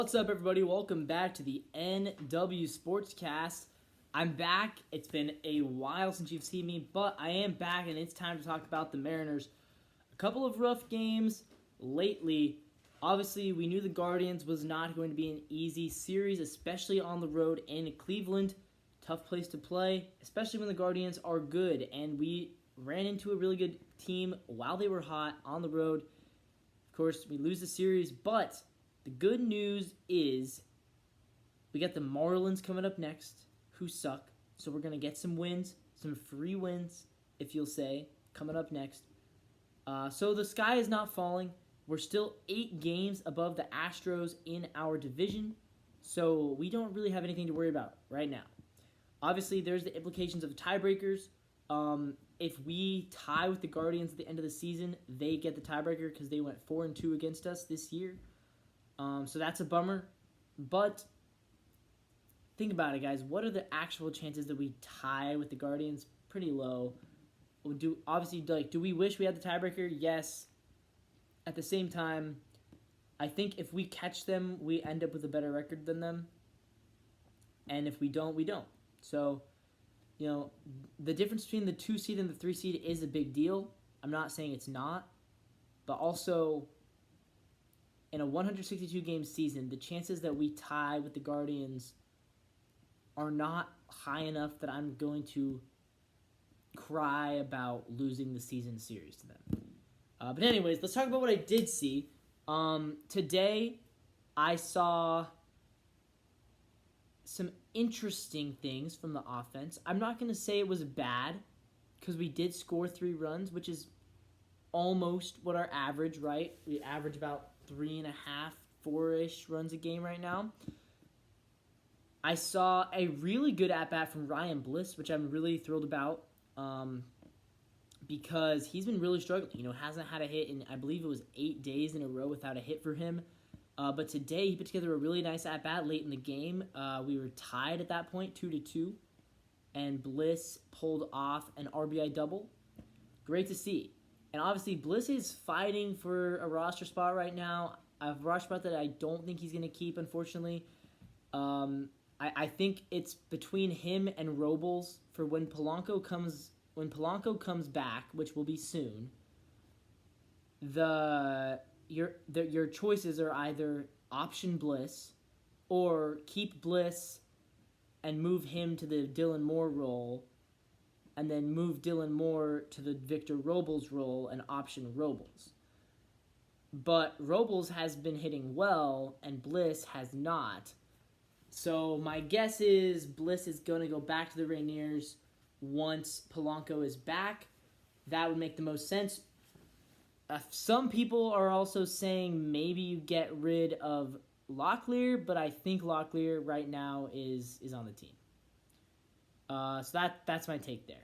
What's up, everybody? Welcome back to the NW Sportscast. I'm back. It's been a while since you've seen me, but I am back, and it's time to talk about the Mariners. A couple of rough games lately. Obviously, we knew the Guardians was not going to be an easy series, especially on the road in Cleveland. Tough place to play, especially when the Guardians are good, and we ran into a really good team while they were hot on the road. Of course, we lose the series, but the good news is we got the Marlins coming up next, who suck. So we're going to get some wins, some free wins, if you'll say, coming up next. So the sky is not falling. We're still 8 games above the Astros in our division, so we don't really have anything to worry about right now. Obviously, there's the implications of tiebreakers. If we tie with the Guardians at the end of the season, they get the tiebreaker because they went 4-2 against us this year. So that's a bummer. But think about it, guys. What are the actual chances that we tie with the Guardians? Pretty low. Do we wish we had the tiebreaker? Yes. At the same time, I think if we catch them, we end up with a better record than them. And if we don't, we don't. So, the difference between the 2 seed and the 3 seed is a big deal. I'm not saying it's not. But also, in a 162-game season, the chances that we tie with the Guardians are not high enough that I'm going to cry about losing the season series to them. But anyways, let's talk about what I did see. Today, I saw some interesting things from the offense. I'm not going to say it was bad because we did score 3 runs, which is almost what our average, right? We average about 3.5, 4-ish runs a game right now. I saw a really good at-bat from Ryan Bliss, which I'm really thrilled about because he's been really struggling. Hasn't had a hit in, I believe it was 8 days in a row without a hit for him. But today he put together a really nice at-bat late in the game. We were tied at that point, 2-2, and Bliss pulled off an RBI double. Great to see. And obviously, Bliss is fighting for a roster spot right now. A roster spot that I don't think he's going to keep, unfortunately. I think it's between him and Robles for when Polanco comes back, which will be soon. Your choices are either option Bliss or keep Bliss and move him to the Dylan Moore role, and then move Dylan Moore to the Victor Robles role and option Robles. But Robles has been hitting well, and Bliss has not. So my guess is Bliss is going to go back to the Rainiers once Polanco is back. That would make the most sense. Some people are also saying maybe you get rid of Locklear, but I think Locklear right now is on the team. So that's my take there.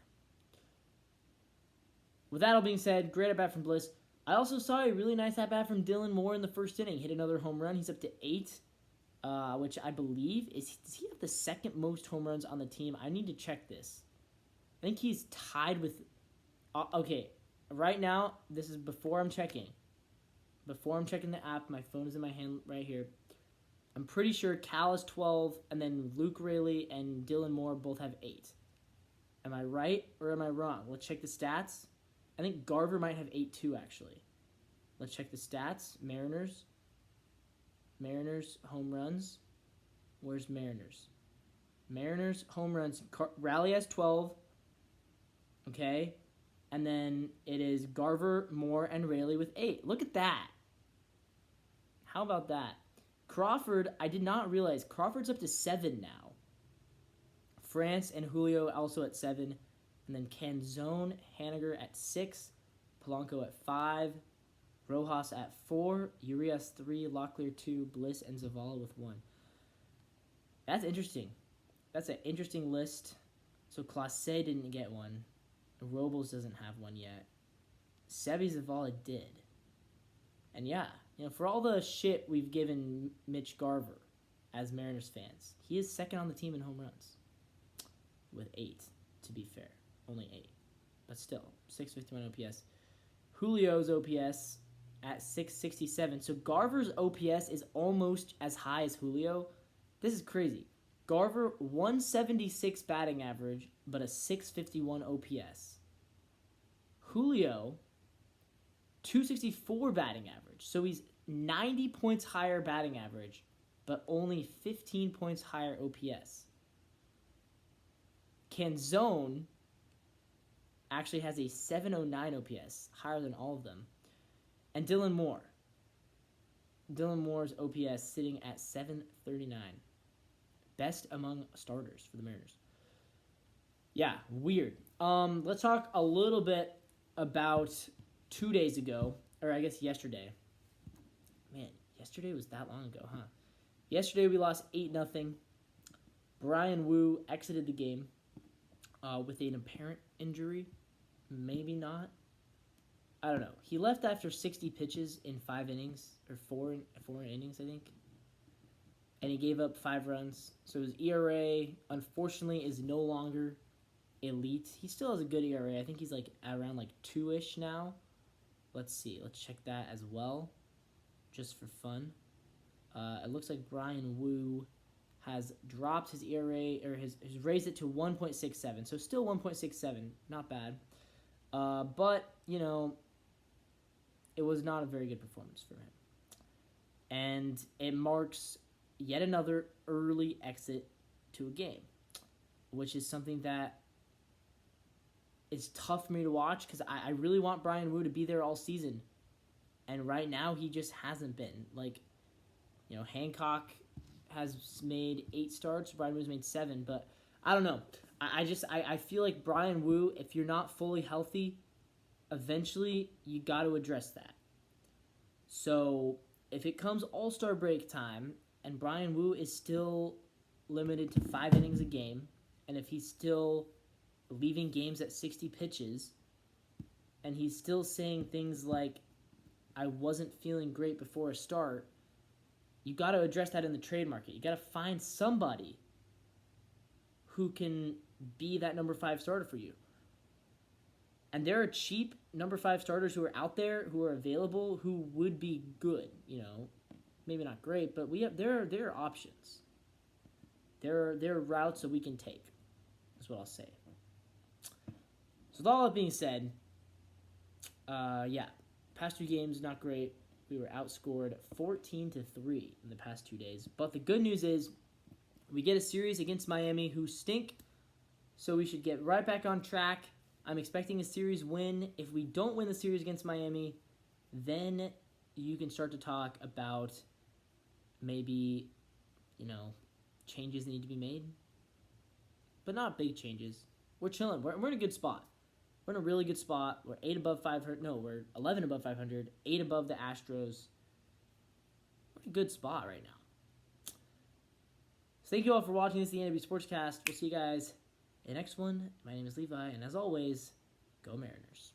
With that all being said, great at-bat from Bliss. I also saw a really nice at-bat from Dylan Moore in the first inning. Hit another home run. He's up to 8, which I believe does he have the second most home runs on the team? I need to check this. I think he's tied with... okay, right now, this is before I'm checking. Before I'm checking the app, my phone is in my hand right here. I'm pretty sure Cal is 12, and then Luke Raley and Dylan Moore both have 8. Am I right or am I wrong? Let's check the stats. I think Garver might have 8 too, actually. Let's check the stats. Mariners, home runs. Where's Mariners? Mariners, home runs. Raleigh has 12. Okay. And then it is Garver, Moore, and Raley with 8. Look at that. How about that? Crawford, I did not realize. Crawford's up to 7 now. France and Julio also at 7. And then Canzone, Haniger at 6. Polanco at 5. Rojas at 4. Urias 3. Locklear 2. Bliss and Zavala with 1. That's interesting. That's an interesting list. So Clase didn't get one. Robles doesn't have one yet. Sebi Zavala did. And yeah, for all the shit we've given Mitch Garver as Mariners fans, he is second on the team in home runs with 8, to be fair. Only 8. But still, 651 OPS. Julio's OPS at 667. So Garver's OPS is almost as high as Julio. This is crazy. Garver, 176 batting average, but a 651 OPS. Julio, 264 batting average. So he's 90 points higher batting average, but only 15 points higher OPS. Canzone actually has a 709 OPS, higher than all of them. And Dylan Moore. Dylan Moore's OPS sitting at 739. Best among starters for the Mariners. Yeah, weird. Let's talk a little bit about 2 days ago, or I guess yesterday. Man, yesterday was that long ago, huh? Yesterday we lost 8-0. Brian Wu exited the game with an apparent injury. Maybe not. I don't know. He left after 60 pitches in 5 innings, or four innings, I think. And he gave up 5 runs. So his ERA, unfortunately, is no longer elite. He still has a good ERA. I think he's like around like 2-ish now. Let's see. Let's check that as well, just for fun. It looks like Brian Wu has dropped his ERA, or has raised it to 1.67. So still 1.67. Not bad. But, you know, it was not a very good performance for him. And it marks yet another early exit to a game, which is something that is tough for me to watch because I really want Brian Wu to be there all season. And right now, he just hasn't been. Like, you know, Hancock has made 8 starts, Brian Wu's made 7, but I don't know. I feel like Brian Wu, if you're not fully healthy, eventually you got to address that. So if it comes All-Star break time and Brian Wu is still limited to 5 innings a game, and if he's still leaving games at 60 pitches, and he's still saying things like, I wasn't feeling great before a start, you got to address that in the trade market. You got to find somebody who can be that number 5 starter for you. And there are cheap number 5 starters who are out there, who are available, who would be good. You know, maybe not great, but there are options. There are routes that we can take. That's what I'll say. So with all that being said, past 2 games not great. We were outscored 14-3 in the past 2 days. But the good news is we get a series against Miami, who stink. So we should get right back on track. I'm expecting a series win. If we don't win the series against Miami, then you can start to talk about maybe, you know, changes that need to be made. But not big changes. We're chilling. We're in a good spot. We're in a really good spot. We're 8 above 500. No, we're 11 above 500. 8 above the Astros. We're in a good spot right now. So thank you all for watching. This is the NW Sportscast. We'll see you guys in the next one. My name is Levi, and as always, go Mariners.